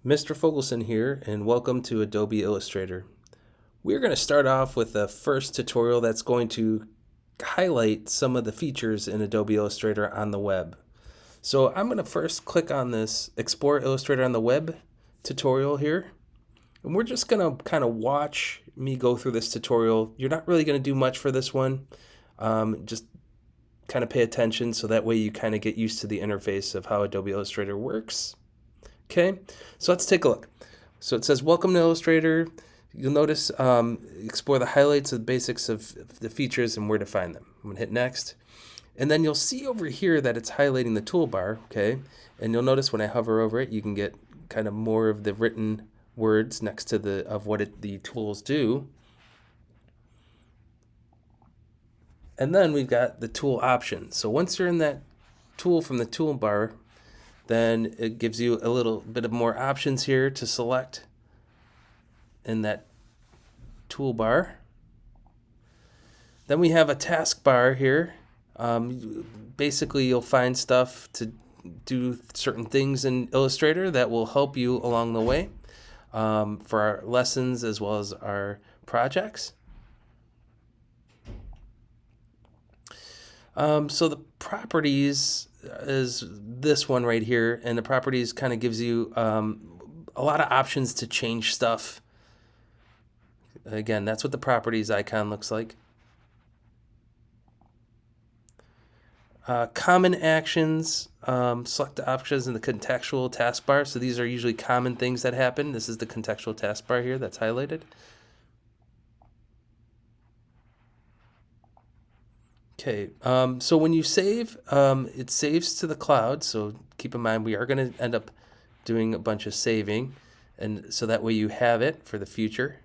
Mr. Fogelson here, and welcome to Adobe Illustrator. We're going to start off with the first tutorial that's going to highlight some of the features in Adobe Illustrator on the web. So I'm going to first click on this Explore Illustrator on the Web tutorial here, and we're just going to kind of watch me go through this tutorial. You're not really going to do much for this one. Just kind of pay attention so that way you kind of get used to the interface of how Adobe Illustrator works. Okay, so let's take a look. So it says, welcome to Illustrator. You'll notice explore the highlights of the basics of the features and where to find them. I'm going to hit next. And then you'll see over here that it's highlighting the toolbar, okay? And you'll notice when I hover over it, you can get kind of more of the written words next to the tools do. And then we've got the tool options. So once you're in that tool from the toolbar, then it gives you a little bit of more options here to select in that toolbar. Then we have a taskbar here. Basically, you'll find stuff to do certain things in Illustrator that will help you along the way for our lessons as well as our projects. So the properties is this one right here, and the properties kind of gives you a lot of options to change stuff. Again, that's what the properties icon looks like. Common actions, select the options in the contextual taskbar. So these are usually common things that happen. This is the contextual taskbar here that's highlighted. Okay, so when you save, it saves to the cloud. So keep in mind we are going to end up doing a bunch of saving, and so that way you have it for the future.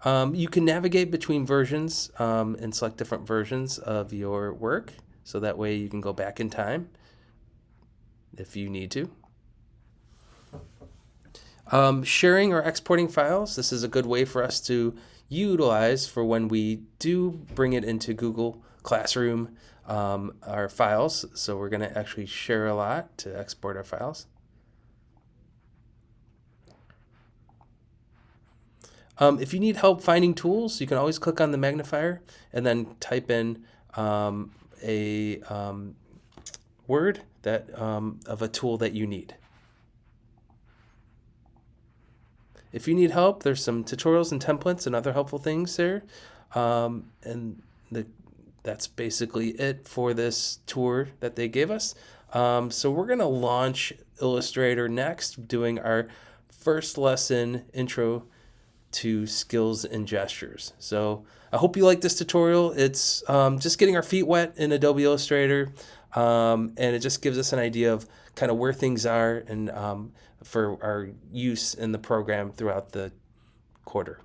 You can navigate between versions and select different versions of your work, so that way you can go back in time if you need to. Sharing or exporting files. This is a good way for us to utilize for when we do bring it into Google Classroom, our files. So we're going to actually share a lot to export our files. If you need help finding tools, you can always click on the magnifier and then type in a word that of a tool that you need. If you need help, there's some tutorials and templates and other helpful things there. That's basically it for this tour that they gave us. So we're going to launch Illustrator next, doing our first lesson, Intro to Skills and Gestures. So I hope you like this tutorial. It's just getting our feet wet in Adobe Illustrator, and it just gives us an idea of kind of where things are and for our use in the program throughout the quarter.